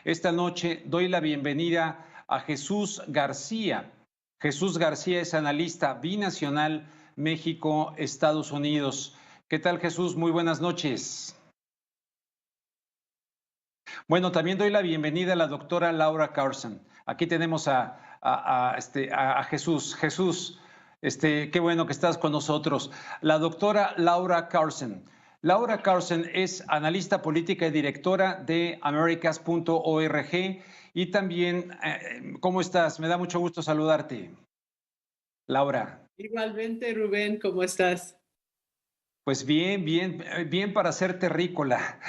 Esta noche doy la bienvenida a Jesús García. Jesús García es analista binacional México-Estados Unidos. ¿Qué tal, Jesús? Muy buenas noches. Bueno, también doy la bienvenida a la doctora Laura Carson. Aquí tenemos a Jesús. Jesús, qué bueno que estás con nosotros. La doctora Laura Carson. Laura Carson es analista política y directora de Americas.org. Y también, ¿cómo estás? Me da mucho gusto saludarte, Laura. Igualmente, Rubén, ¿cómo estás? Pues bien, bien, bien para ser terrícola.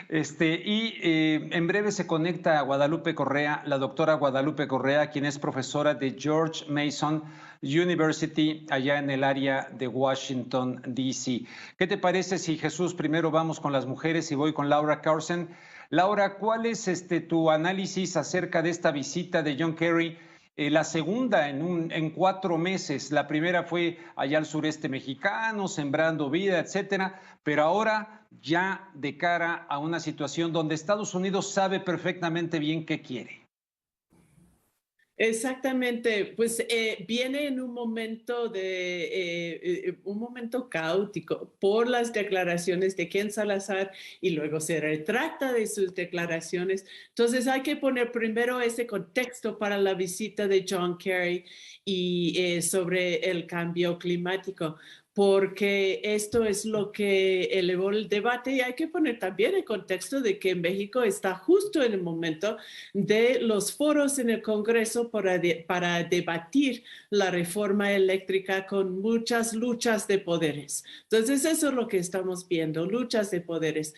En breve se conecta a Guadalupe Correa, la doctora Guadalupe Correa, quien es profesora de George Mason University, allá en el área de Washington, D.C. ¿Qué te parece si, Jesús, primero vamos con las mujeres y voy con Laura Carson? Laura, ¿cuál es tu análisis acerca de esta visita de John Kerry? La segunda en 4 meses. La primera fue allá al sureste mexicano, sembrando vida, etcétera. Pero ahora ya de cara a una situación donde Estados Unidos sabe perfectamente bien qué quiere. Exactamente, pues viene en un momento caótico por las declaraciones de Ken Salazar y luego se retracta de sus declaraciones. Entonces hay que poner primero ese contexto para la visita de John Kerry y sobre el cambio climático, porque esto es lo que elevó el debate y hay que poner también el contexto de que México está justo en el momento de los foros en el Congreso para debatir la reforma eléctrica con muchas luchas de poderes. Entonces, eso es lo que estamos viendo, luchas de poderes.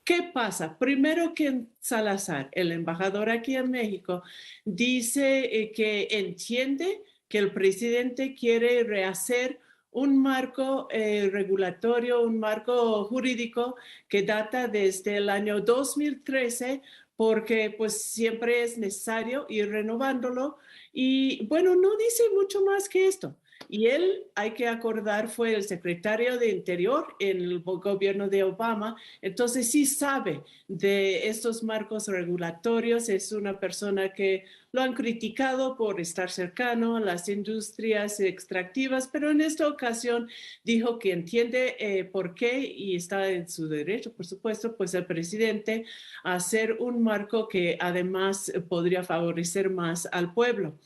¿Qué pasa? Primero que Salazar, el embajador aquí en México, dice que entiende que el presidente quiere rehacer un marco regulatorio, un marco jurídico que data desde el año 2013 porque pues siempre es necesario ir renovándolo y bueno, no dice mucho más que esto. Y él, hay que acordar, fue el secretario de Interior en el gobierno de Obama, entonces sí sabe de estos marcos regulatorios, es una persona que lo han criticado por estar cercano a las industrias extractivas, pero en esta ocasión dijo que entiende por qué y está en su derecho, por supuesto, pues el presidente a hacer un marco que además podría favorecer más al pueblo.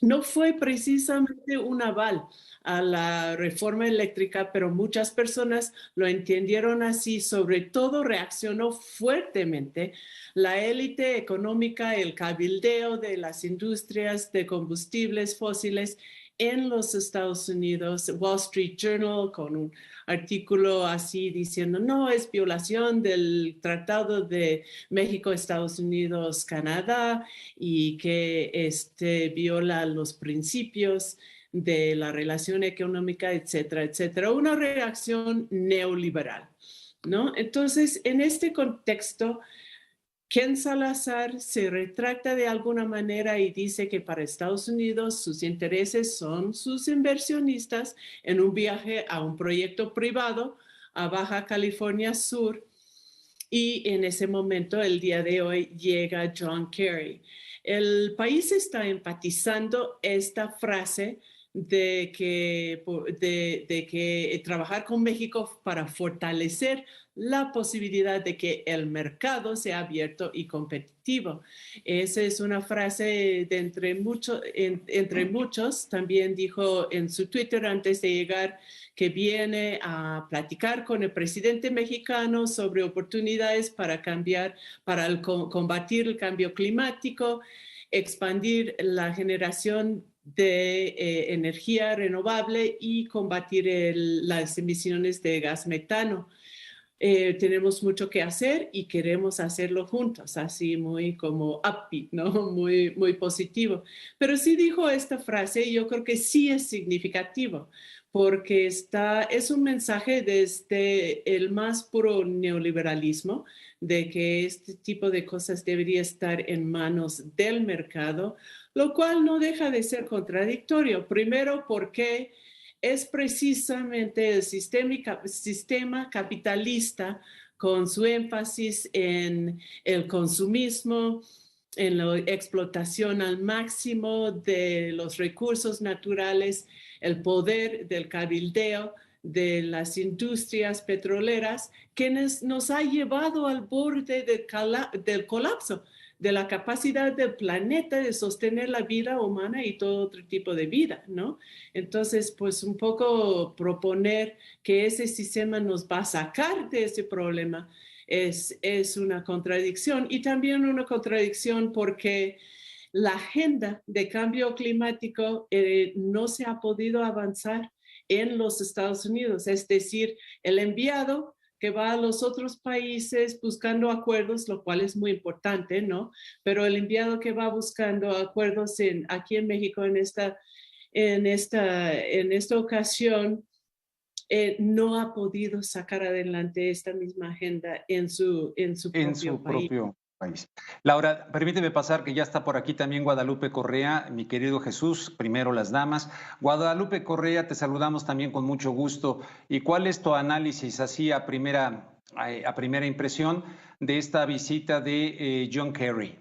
No fue precisamente un aval a la reforma eléctrica, pero muchas personas lo entendieron así, sobre todo reaccionó fuertemente la élite económica, el cabildeo de las industrias de combustibles fósiles en los Estados Unidos, Wall Street Journal con un artículo así diciendo, no, es violación del Tratado de México, Estados Unidos, Canadá, y que viola los principios de la relación económica, etcétera, etcétera. Una reacción neoliberal, ¿no? Entonces, en este contexto, Ken Salazar se retracta de alguna manera y dice que para Estados Unidos sus intereses son sus inversionistas en un viaje a un proyecto privado a Baja California Sur. Y en ese momento, el día de hoy, llega John Kerry. El país está enfatizando esta frase de que trabajar con México para fortalecer la posibilidad de que el mercado sea abierto y competitivo. Esa es una frase de entre muchos. También dijo en su Twitter antes de llegar que viene a platicar con el presidente mexicano sobre oportunidades para combatir el cambio climático, expandir la generación de energía renovable y combatir las emisiones de gas metano. Tenemos mucho que hacer y queremos hacerlo juntos, así muy como upbeat, ¿no? Muy, muy positivo. Pero sí dijo esta frase y yo creo que sí es significativo, porque es un mensaje desde el más puro neoliberalismo, de que este tipo de cosas debería estar en manos del mercado, lo cual no deja de ser contradictorio. Primero, porque es precisamente el sistema capitalista con su énfasis en el consumismo, en la explotación al máximo de los recursos naturales, el poder del cabildeo, de las industrias petroleras, que nos ha llevado al borde del colapso de la capacidad del planeta de sostener la vida humana y todo otro tipo de vida, ¿no? Entonces, pues un poco proponer que ese sistema nos va a sacar de ese problema es una contradicción, y también una contradicción porque la agenda de cambio climático no se ha podido avanzar en los Estados Unidos. Es decir, el enviado que va a los otros países buscando acuerdos, lo cual es muy importante, ¿no? Pero el enviado que va buscando acuerdos aquí en México en esta ocasión no ha podido sacar adelante esta misma agenda en su propio país. Laura, permíteme pasar que ya está por aquí también Guadalupe Correa, mi querido Jesús, primero las damas. Guadalupe Correa, te saludamos también con mucho gusto. ¿Y cuál es tu análisis así a primera impresión de esta visita de John Kerry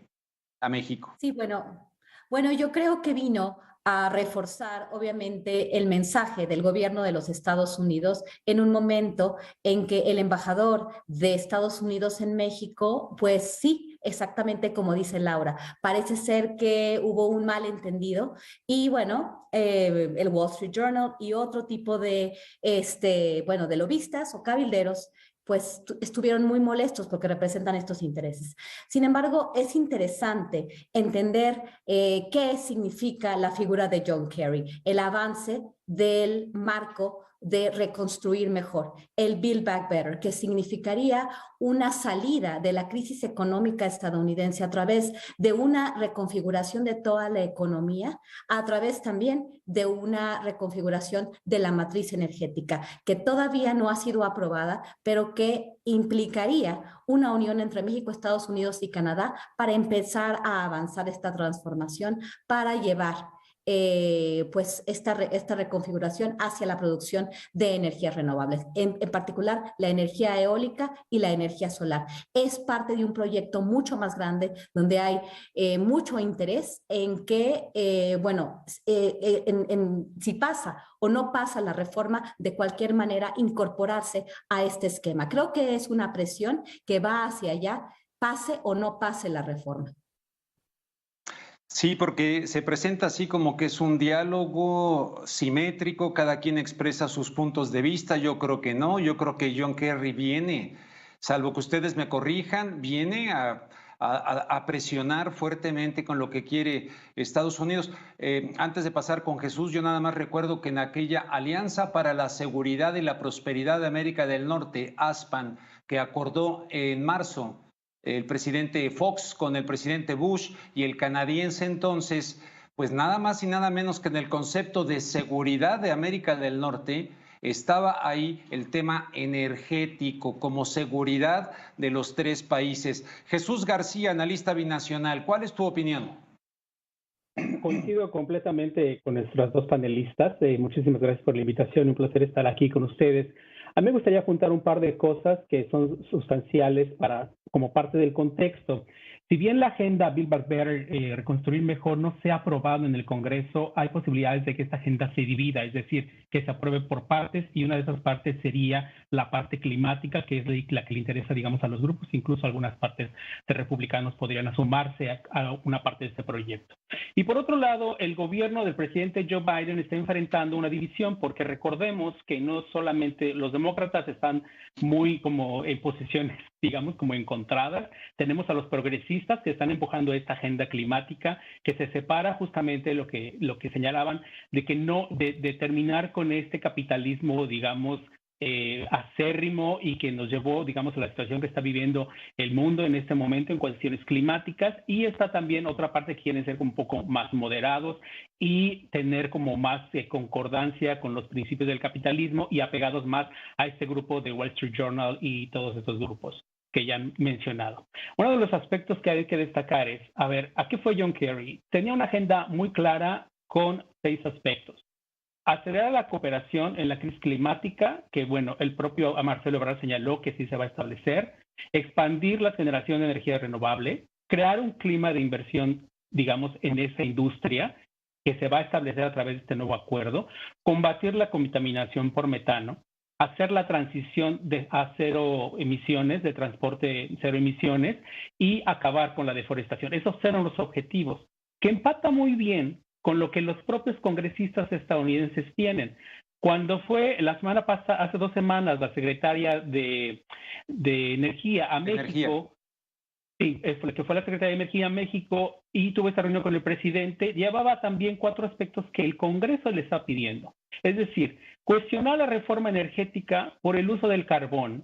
a México? Sí, bueno, yo creo que vino a reforzar, obviamente, el mensaje del gobierno de los Estados Unidos en un momento en que el embajador de Estados Unidos en México, pues sí, exactamente como dice Laura, parece ser que hubo un malentendido y bueno, el Wall Street Journal y otro tipo de, de lobistas o cabilderos pues estuvieron muy molestos porque representan estos intereses. Sin embargo, es interesante entender qué significa la figura de John Kerry, el avance del marco de reconstruir mejor, el Build Back Better, que significaría una salida de la crisis económica estadounidense a través de una reconfiguración de toda la economía, a través también de una reconfiguración de la matriz energética, que todavía no ha sido aprobada, pero que implicaría una unión entre México, Estados Unidos y Canadá para empezar a avanzar esta transformación, para llevar pues esta reconfiguración hacia la producción de energías renovables, en particular la energía eólica y la energía solar. Es parte de un proyecto mucho más grande donde hay mucho interés en que, si pasa o no pasa la reforma, de cualquier manera incorporarse a este esquema. Creo que es una presión que va hacia allá, pase o no pase la reforma. Sí, porque se presenta así como que es un diálogo simétrico, cada quien expresa sus puntos de vista. Yo creo que no, yo creo que John Kerry viene, salvo que ustedes me corrijan, viene a presionar fuertemente con lo que quiere Estados Unidos. Antes de pasar con Jesús, yo nada más recuerdo que en aquella Alianza para la Seguridad y la Prosperidad de América del Norte, ASPAN, que acordó en marzo el presidente Fox con el presidente Bush y el canadiense entonces, pues nada más y nada menos que en el concepto de seguridad de América del Norte estaba ahí el tema energético como seguridad de los tres países. Jesús García, analista binacional, ¿cuál es tu opinión? Coincido completamente con nuestros dos panelistas. Muchísimas gracias por la invitación. Un placer estar aquí con ustedes. A mí me gustaría juntar un par de cosas que son sustanciales como parte del contexto. Si bien la agenda Build Back Better, reconstruir mejor, no se ha aprobado en el Congreso, hay posibilidades de que esta agenda se divida, es decir, que se apruebe por partes, y una de esas partes sería la parte climática, que es la que le interesa, digamos, a los grupos. Incluso algunas partes de republicanos podrían sumarse a una parte de este proyecto. Y por otro lado, el gobierno del presidente Joe Biden está enfrentando una división, porque recordemos que no solamente los demócratas están muy como en posiciones, digamos, como encontradas. Tenemos a los progresistas que están empujando esta agenda climática, que se separa justamente de lo que señalaban, de que no, de terminar con este capitalismo, digamos, acérrimo, y que nos llevó, digamos, a la situación que está viviendo el mundo en este momento en cuestiones climáticas. Y está también otra parte que quieren ser un poco más moderados y tener como más concordancia con los principios del capitalismo y apegados más a este grupo de Wall Street Journal y todos estos grupos que ya han mencionado. Uno de los aspectos que hay que destacar es, a ver, ¿a qué fue John Kerry? Tenía una agenda muy clara con 6 aspectos. acelerar la cooperación en la crisis climática, que bueno, el propio Marcelo Ebrard señaló que sí se va a establecer, expandir la generación de energía renovable, crear un clima de inversión, digamos, en esa industria que se va a establecer a través de este nuevo acuerdo, combatir la contaminación por metano, hacer la transición a cero emisiones, de transporte cero emisiones, y acabar con la deforestación. Esos eran los objetivos, que empata muy bien con lo que los propios congresistas estadounidenses tienen. Cuando fue la semana pasada, hace 2 semanas, la secretaria de Energía a México, sí, que fue la secretaria de Energía a México y tuvo esta reunión con el presidente, llevaba también 4 aspectos que el Congreso le está pidiendo. Es decir, cuestionar la reforma energética por el uso del carbón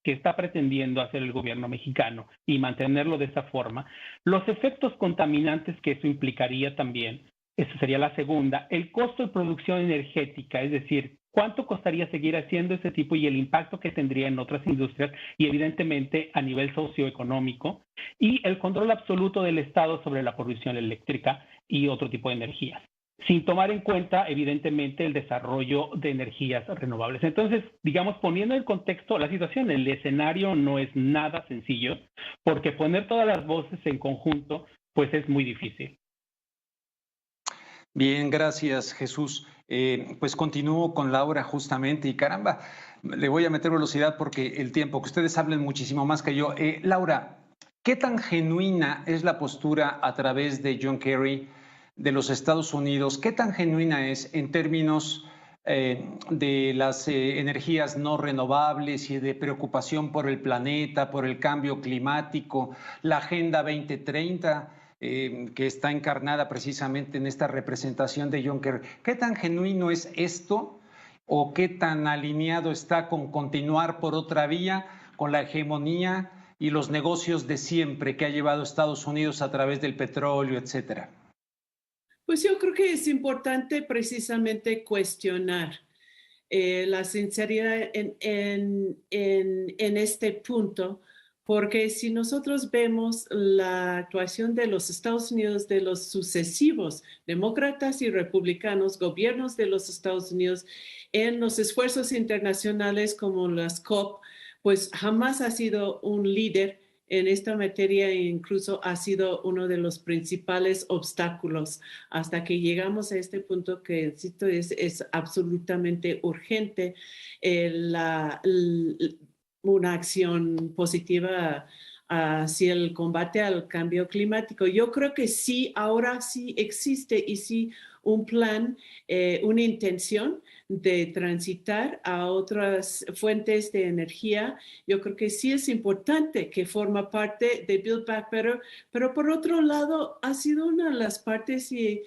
que está pretendiendo hacer el gobierno mexicano y mantenerlo de esa forma, los efectos contaminantes que eso implicaría también. Esa sería la segunda. El costo de producción energética, es decir, cuánto costaría seguir haciendo ese tipo y el impacto que tendría en otras industrias y evidentemente a nivel socioeconómico. Y el control absoluto del Estado sobre la producción eléctrica y otro tipo de energías, sin tomar en cuenta evidentemente el desarrollo de energías renovables. Entonces, digamos, poniendo en contexto la situación, el escenario no es nada sencillo, porque poner todas las voces en conjunto, pues es muy difícil. Bien, gracias, Jesús. Pues continúo con Laura justamente y caramba, le voy a meter velocidad porque el tiempo, que ustedes hablen muchísimo más que yo. Laura, ¿qué tan genuina es la postura a través de John Kerry de los Estados Unidos? ¿Qué tan genuina es en términos de las energías no renovables y de preocupación por el planeta, por el cambio climático, la Agenda 2030? Que está encarnada precisamente en esta representación de John Kerry. ¿Qué tan genuino es esto o qué tan alineado está con continuar por otra vía, con la hegemonía y los negocios de siempre que ha llevado Estados Unidos a través del petróleo, etcétera? Pues yo creo que es importante precisamente cuestionar la sinceridad en este punto, porque si nosotros vemos la actuación de los Estados Unidos, de los sucesivos demócratas y republicanos, gobiernos de los Estados Unidos, en los esfuerzos internacionales como las COP, pues jamás ha sido un líder en esta materia e incluso ha sido uno de los principales obstáculos hasta que llegamos a este punto que, insisto, es absolutamente urgente una acción positiva hacia el combate al cambio climático. Yo creo que sí, ahora sí existe y sí un plan, una intención de transitar a otras fuentes de energía. Yo creo que sí es importante que forma parte de Build Back Better, pero por otro lado ha sido una de las partes que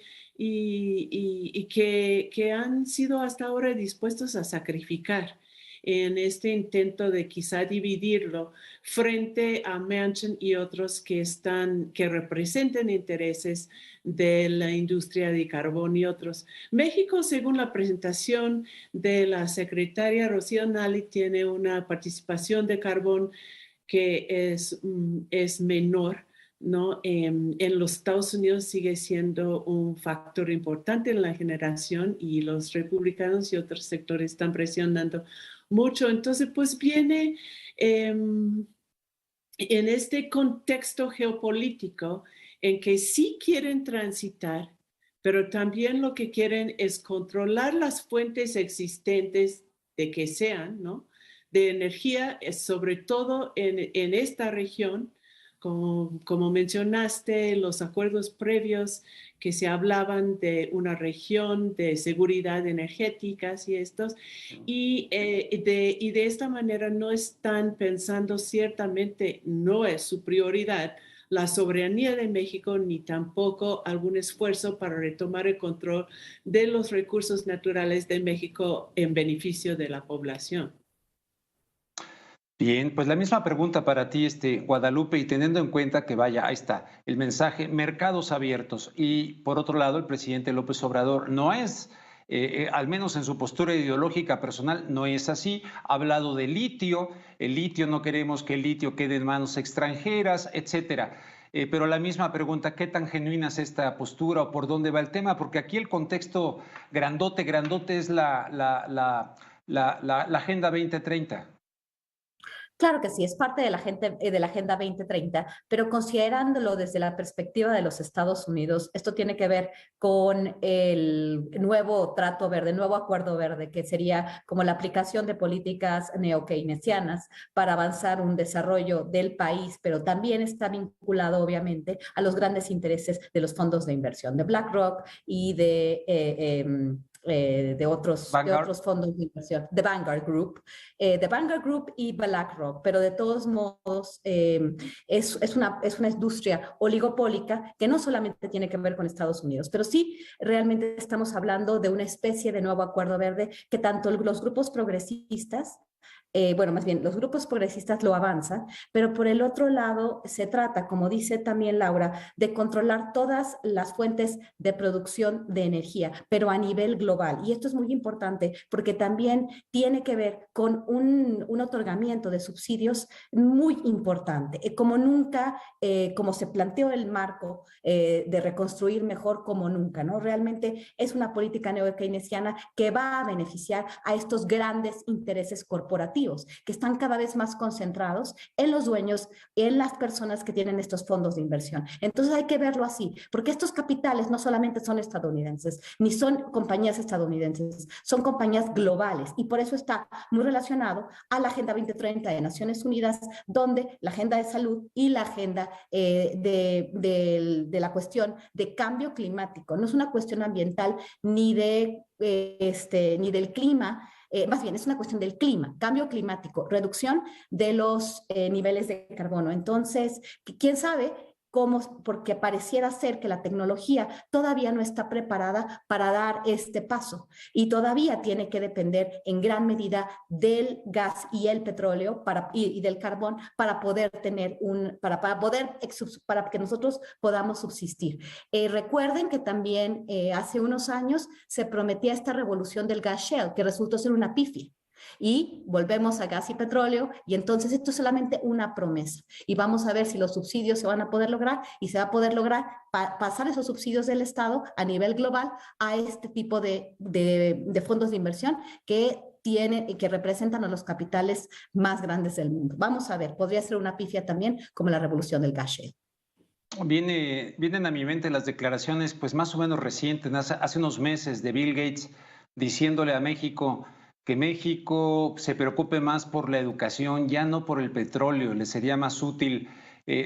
han sido hasta ahora dispuestos a sacrificar en este intento de quizá dividirlo frente a Manchin y otros que representan intereses de la industria de carbón y otros. México, según la presentación de la secretaria Rocío Nale, tiene una participación de carbón que es menor, ¿no? En los Estados Unidos sigue siendo un factor importante en la generación y los republicanos y otros sectores están presionando mucho. Entonces, pues viene en este contexto geopolítico en que sí quieren transitar, pero también lo que quieren es controlar las fuentes existentes de que sean, ¿no? De energía, sobre todo en esta región, como mencionaste, los acuerdos previos que se hablaban de una región de seguridad energética y de esta manera no están pensando, ciertamente no es su prioridad la soberanía de México, ni tampoco algún esfuerzo para retomar el control de los recursos naturales de México en beneficio de la población. Bien, pues la misma pregunta para ti, Guadalupe, y teniendo en cuenta que vaya, ahí está, el mensaje, mercados abiertos. Y por otro lado, el presidente López Obrador no es, al menos en su postura ideológica personal, no es así. Ha hablado de litio, el litio, no queremos que el litio quede en manos extranjeras, etcétera. pero la misma pregunta, ¿qué tan genuina es esta postura o por dónde va el tema? Porque aquí el contexto grandote es la Agenda 2030. Claro que sí, es parte de la Agenda 2030, pero considerándolo desde la perspectiva de los Estados Unidos, esto tiene que ver con el nuevo trato verde, el nuevo acuerdo verde, que sería como la aplicación de políticas neo-keynesianas para avanzar un desarrollo del país, pero también está vinculado, obviamente, a los grandes intereses de los fondos de inversión, de BlackRock y de otros fondos de inversión, de Vanguard Group y BlackRock, pero de todos modos es una industria oligopólica que no solamente tiene que ver con Estados Unidos, pero sí realmente estamos hablando de una especie de nuevo acuerdo verde que tanto los grupos progresistas bueno, más bien, los grupos progresistas lo avanzan, pero por el otro lado se trata, como dice también Laura, de controlar todas las fuentes de producción de energía, pero a nivel global. Y esto es muy importante porque también tiene que ver con un otorgamiento de subsidios muy importante, como nunca, como se planteó el marco de reconstruir mejor como nunca, ¿no? Realmente es una política neo-keynesiana que va a beneficiar a estos grandes intereses corporativos que están cada vez más concentrados en los dueños, en las personas que tienen estos fondos de inversión. Entonces hay que verlo así, porque estos capitales no solamente son estadounidenses, ni son compañías estadounidenses, son compañías globales y por eso está muy relacionado a la Agenda 2030 de Naciones Unidas, donde la agenda de salud y la agenda de la cuestión de cambio climático, no es una cuestión ambiental ni ni del clima, más bien es una cuestión del clima, cambio climático, reducción de los niveles de carbono. Entonces, ¿quién sabe cómo? Porque pareciera ser que la tecnología todavía no está preparada para dar este paso y todavía tiene que depender en gran medida del gas y el petróleo y del carbón para poder tener para que nosotros podamos subsistir. Recuerden que también hace unos años se prometía esta revolución del gas shale, que resultó ser una pifia. Y volvemos a gas y petróleo y entonces esto es solamente una promesa y vamos a ver si los subsidios se van a poder lograr y se va a poder lograr pasar esos subsidios del Estado a nivel global a este tipo de fondos de inversión que tienen y que representan a los capitales más grandes del mundo. Vamos a ver, podría ser una pifia también como la revolución del gas shale. Vienen a mi mente las declaraciones pues más o menos recientes, hace unos meses de Bill Gates diciéndole a México que México se preocupe más por la educación, ya no por el petróleo, le sería más útil.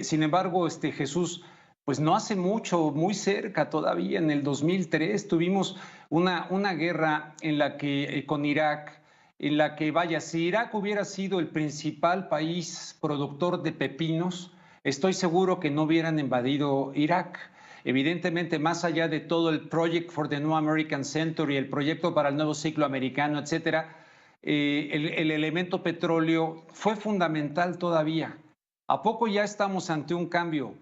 Sin embargo, Jesús, pues no hace mucho, muy cerca todavía, en el 2003 tuvimos una guerra en la que, con Irak, en la que, vaya, si Irak hubiera sido el principal país productor de pepinos, estoy seguro que no hubieran invadido Irak. Evidentemente, más allá de todo el Project for the New American Century, el proyecto para el nuevo ciclo americano, etcétera, el elemento petróleo fue fundamental todavía. ¿A poco ya estamos ante un cambio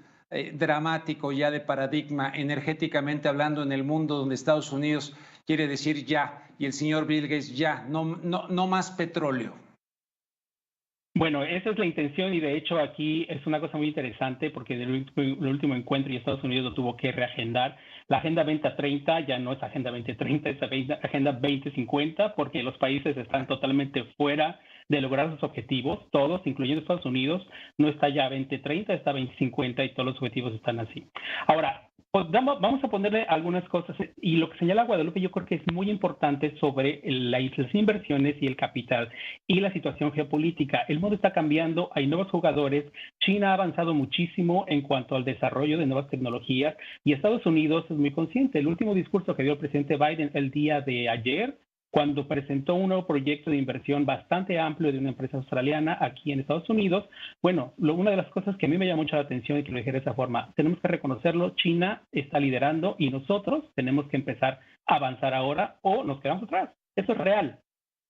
dramático ya de paradigma energéticamente hablando en el mundo donde Estados Unidos quiere decir ya y el señor Bill Gates ya, no más petróleo? Bueno, esa es la intención y de hecho aquí es una cosa muy interesante porque en el último encuentro y Estados Unidos lo tuvo que reagendar. La Agenda 2030 ya no es Agenda 2030, es Agenda 2050 porque los países están totalmente fuera de lograr sus objetivos, todos, incluyendo Estados Unidos, no está ya 2030, está 2050 y todos los objetivos están así. Ahora, pues vamos a ponerle algunas cosas y lo que señala Guadalupe yo creo que es muy importante sobre las inversiones y el capital y la situación geopolítica. El mundo está cambiando, hay nuevos jugadores, China ha avanzado muchísimo en cuanto al desarrollo de nuevas tecnologías y Estados Unidos es muy consciente. El último discurso que dio el presidente Biden el día de ayer, cuando presentó un nuevo proyecto de inversión bastante amplio de una empresa australiana aquí en Estados Unidos, bueno, una de las cosas que a mí me llama mucho la atención y que lo dije de esa forma, tenemos que reconocerlo, China está liderando y nosotros tenemos que empezar a avanzar ahora o nos quedamos atrás. Eso es real.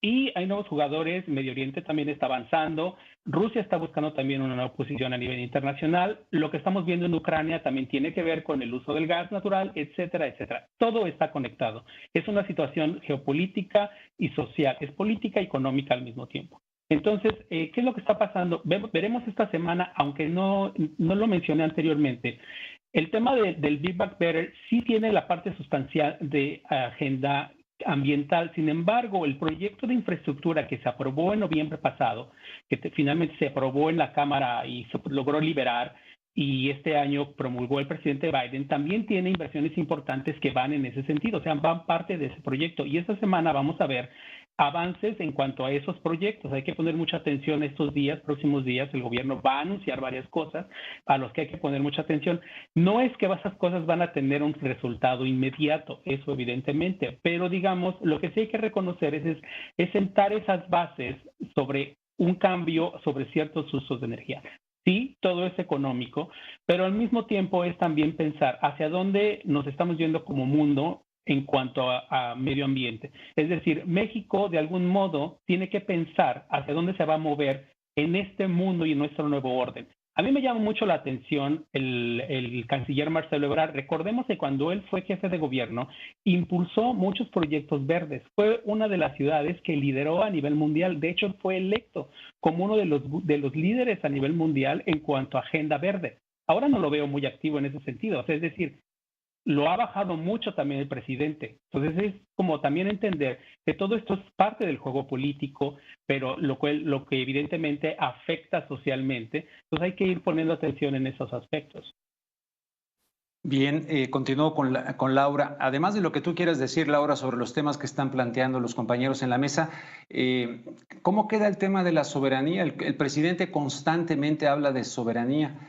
Y hay nuevos jugadores, Medio Oriente también está avanzando, Rusia está buscando también una nueva posición a nivel internacional, lo que estamos viendo en Ucrania también tiene que ver con el uso del gas natural, etcétera, etcétera. Todo está conectado. Es una situación geopolítica y social, es política y económica al mismo tiempo. Entonces, ¿qué es lo que está pasando? Veremos esta semana, aunque no lo mencioné anteriormente. El tema del Build Back Better sí tiene la parte sustancial de agenda ambiental. Sin embargo, el proyecto de infraestructura que se aprobó en noviembre pasado, que finalmente se aprobó en la Cámara y se logró liberar, y este año promulgó el presidente Biden, también tiene inversiones importantes que van en ese sentido, o sea, van parte de ese proyecto. Y esta semana vamos a ver avances en cuanto a esos proyectos. Hay que poner mucha atención estos días, próximos días. El gobierno va a anunciar varias cosas a los que hay que poner mucha atención. No es que esas cosas van a tener un resultado inmediato, eso evidentemente, pero digamos, lo que sí hay que reconocer es sentar esas bases sobre un cambio sobre ciertos usos de energía. Sí, todo es económico, pero al mismo tiempo es también pensar hacia dónde nos estamos yendo como mundo en cuanto a medio ambiente. Es decir, México de algún modo tiene que pensar hacia dónde se va a mover en este mundo y en nuestro nuevo orden. A mí me llama mucho la atención el canciller Marcelo Ebrard. Recordemos que cuando él fue jefe de gobierno, impulsó muchos proyectos verdes. Fue una de las ciudades que lideró a nivel mundial. De hecho, fue electo como uno de los líderes a nivel mundial en cuanto a agenda verde. Ahora no lo veo muy activo en ese sentido. O sea, es decir, lo ha bajado mucho también el presidente. Entonces es como también entender que todo esto es parte del juego político, pero lo que evidentemente afecta socialmente. Entonces hay que ir poniendo atención en esos aspectos. Bien, continúo con Laura. Además de lo que tú quieras decir, Laura, sobre los temas que están planteando los compañeros en la mesa, ¿cómo queda el tema de la soberanía? El presidente constantemente habla de soberanía.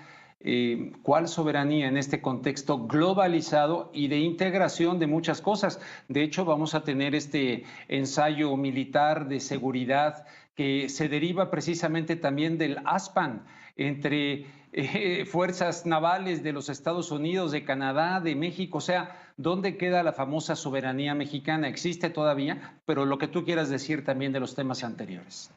¿Cuál soberanía en este contexto globalizado y de integración de muchas cosas? De hecho, vamos a tener este ensayo militar de seguridad que se deriva precisamente también del ASPAN entre fuerzas navales de los Estados Unidos, de Canadá, de México. O sea, ¿dónde queda la famosa soberanía mexicana? ¿Existe todavía? Pero lo que tú quieras decir también de los temas anteriores.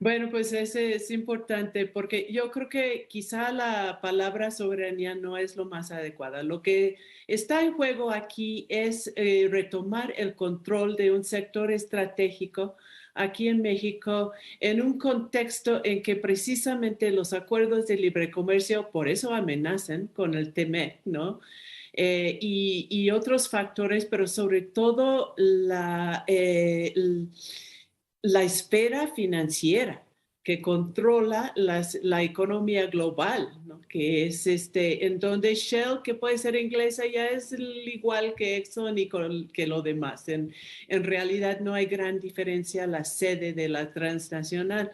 Bueno, pues ese es importante porque yo creo que quizá la palabra soberanía no es lo más adecuada. Lo que está en juego aquí es retomar el control de un sector estratégico aquí en México en un contexto en que precisamente los acuerdos de libre comercio, por eso amenazan con el TEMEC, ¿no? Y otros factores, pero sobre todo la esfera financiera que controla la economía global, ¿no? Que es en donde Shell, que puede ser inglesa, ya es igual que Exxon y que lo demás. En realidad no hay gran diferencia la sede de la transnacional.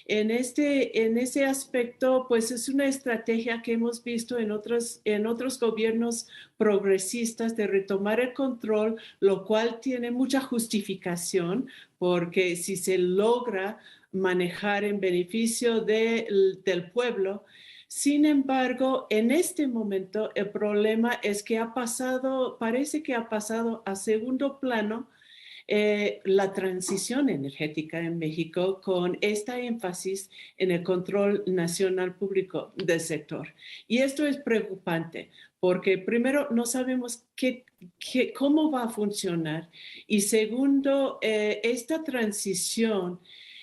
En ese aspecto, pues es una estrategia que hemos visto en otros gobiernos progresistas de retomar el control, lo cual tiene mucha justificación, porque si se logra manejar en beneficio del pueblo. Sin embargo, en este momento el problema es que parece que ha pasado a segundo plano la transición energética en México con esta énfasis en el control nacional público del sector. Y esto es preocupante porque primero no sabemos cómo va a funcionar y segundo, esta transición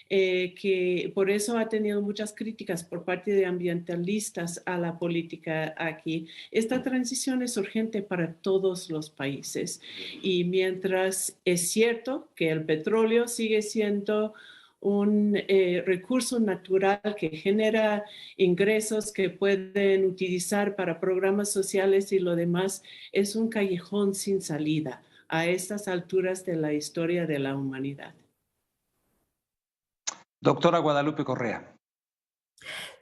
que por eso ha tenido muchas críticas por parte de ambientalistas a la política aquí. Esta transición es urgente para todos los países y mientras es cierto que el petróleo sigue siendo un recurso natural que genera ingresos que pueden utilizar para programas sociales y lo demás, es un callejón sin salida a estas alturas de la historia de la humanidad. Doctora Guadalupe Correa.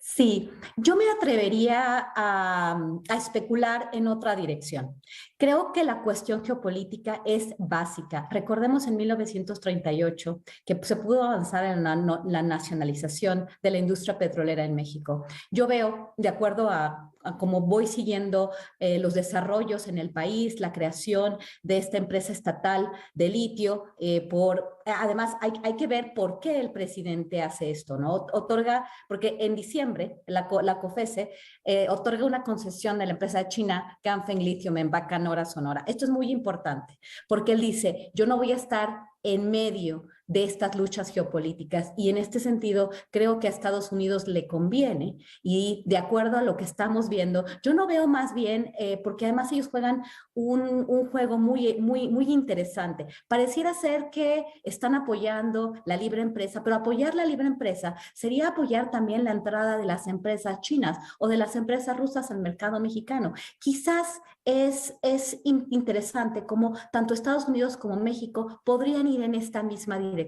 Sí, yo me atrevería a especular en otra dirección. Creo que la cuestión geopolítica es básica. Recordemos en 1938 que se pudo avanzar en la nacionalización de la industria petrolera en México. Yo veo, de acuerdo a cómo voy siguiendo los desarrollos en el país, la creación de esta empresa estatal de litio, además hay que ver por qué el presidente hace esto, ¿no? Otorga, porque en diciembre la COFECE otorga una concesión de la empresa China Ganfeng Lithium en Bacanora, Sonora. Esto es muy importante porque él dice, yo no voy a estar en medio de estas luchas geopolíticas. Y en este sentido, creo que a Estados Unidos le conviene, y de acuerdo a lo que estamos viendo, yo no veo más bien, porque además ellos juegan un juego muy interesante. Pareciera ser que están apoyando la libre empresa, pero apoyar la libre empresa sería apoyar también la entrada de las empresas chinas o de las empresas rusas al mercado mexicano. Quizás es interesante cómo tanto Estados Unidos como México podrían ir en esta misma dirección.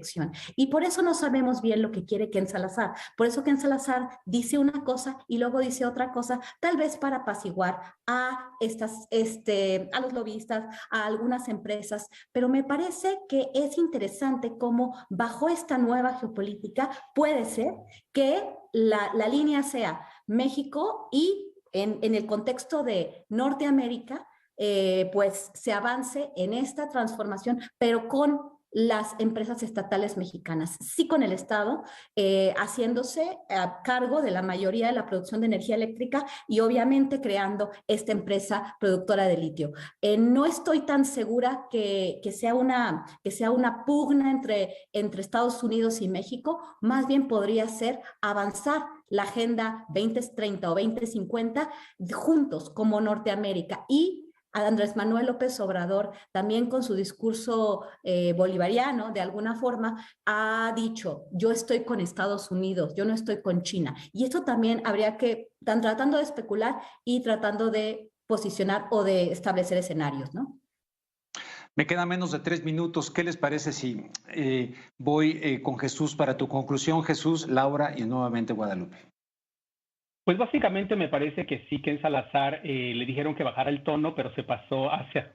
Y por eso no sabemos bien lo que quiere Ken Salazar. Por eso Ken Salazar dice una cosa y luego dice otra cosa, tal vez para apaciguar a los lobistas, a algunas empresas, pero me parece que es interesante cómo bajo esta nueva geopolítica puede ser que la línea sea México y en el contexto de Norteamérica, pues se avance en esta transformación, pero con las empresas estatales mexicanas, sí con el Estado, haciéndose a cargo de la mayoría de la producción de energía eléctrica y obviamente creando esta empresa productora de litio. No estoy tan segura que sea una pugna entre Estados Unidos y México, más bien podría ser avanzar la Agenda 2030 o 2050 juntos como Norteamérica, y a Andrés Manuel López Obrador, también con su discurso bolivariano, de alguna forma, ha dicho, yo estoy con Estados Unidos, yo no estoy con China. Y esto también habría que, están tratando de especular y tratando de posicionar o de establecer escenarios, ¿no? Me quedan menos de 3 minutos. ¿Qué les parece si voy con Jesús para tu conclusión? Jesús, Laura y nuevamente Guadalupe. Pues básicamente me parece que sí, Ken Salazar le dijeron que bajara el tono, pero se pasó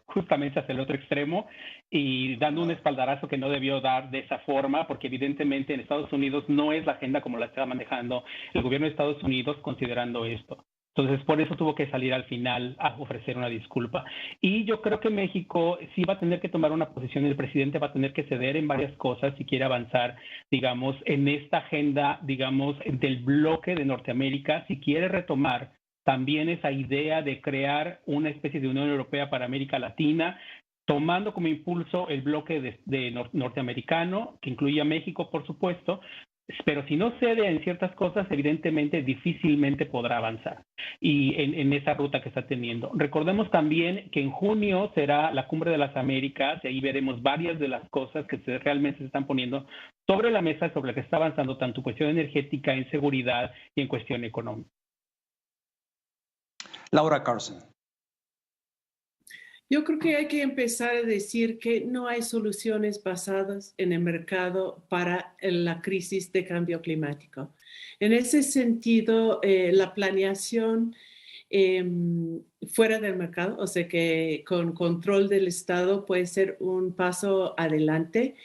justamente hacia el otro extremo y dando un espaldarazo que no debió dar de esa forma, porque evidentemente en Estados Unidos no es la agenda como la está manejando el gobierno de Estados Unidos considerando esto. Entonces, por eso tuvo que salir al final a ofrecer una disculpa. Y yo creo que México sí va a tener que tomar una posición, el presidente va a tener que ceder en varias cosas si quiere avanzar, digamos, en esta agenda, digamos, del bloque de Norteamérica, si quiere retomar también esa idea de crear una especie de Unión Europea para América Latina, tomando como impulso el bloque norteamericano, que incluye a México, por supuesto, pero si no cede en ciertas cosas, evidentemente difícilmente podrá avanzar y en esa ruta que está teniendo. Recordemos también que en junio será la Cumbre de las Américas y ahí veremos varias de las cosas que realmente se están poniendo sobre la mesa, sobre la que está avanzando tanto en cuestión energética, en seguridad y en cuestión económica. Laura Carson. Yo creo que hay que empezar a decir que no hay soluciones basadas en el mercado para la crisis de cambio climático. En ese sentido, la planeación fuera del mercado, o sea que con control del Estado puede ser un paso adelante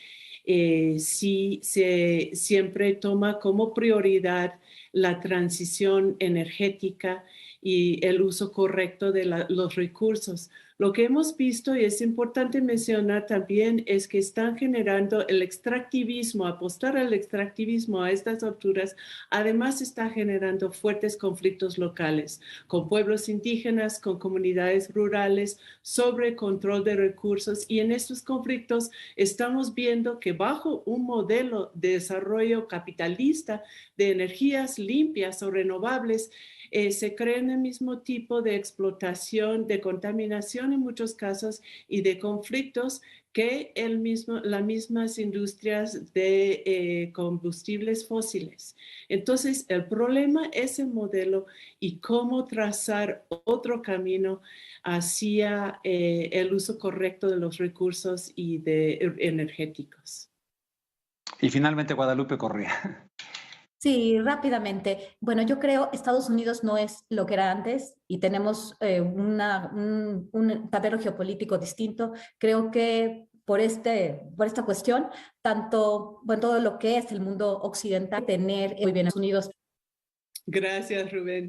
si se siempre toma como prioridad la transición energética y el uso correcto de los recursos. Lo que hemos visto, y es importante mencionar también, es que están generando el extractivismo, apostar al extractivismo a estas alturas, además está generando fuertes conflictos locales con pueblos indígenas, con comunidades rurales, sobre control de recursos, y en estos conflictos estamos viendo que bajo un modelo de desarrollo capitalista de energías limpias o renovables, se crean el mismo tipo de explotación, de contaminación en muchos casos y de conflictos que las mismas industrias de combustibles fósiles. Entonces, el problema es el modelo y cómo trazar otro camino hacia el uso correcto de los recursos y energéticos. Y finalmente, Guadalupe Correa. Sí, rápidamente. Bueno, yo creo Estados Unidos no es lo que era antes y tenemos un tablero geopolítico distinto. Creo que por esta cuestión, todo lo que es el mundo occidental, tener Estados Unidos. Gracias, Rubén.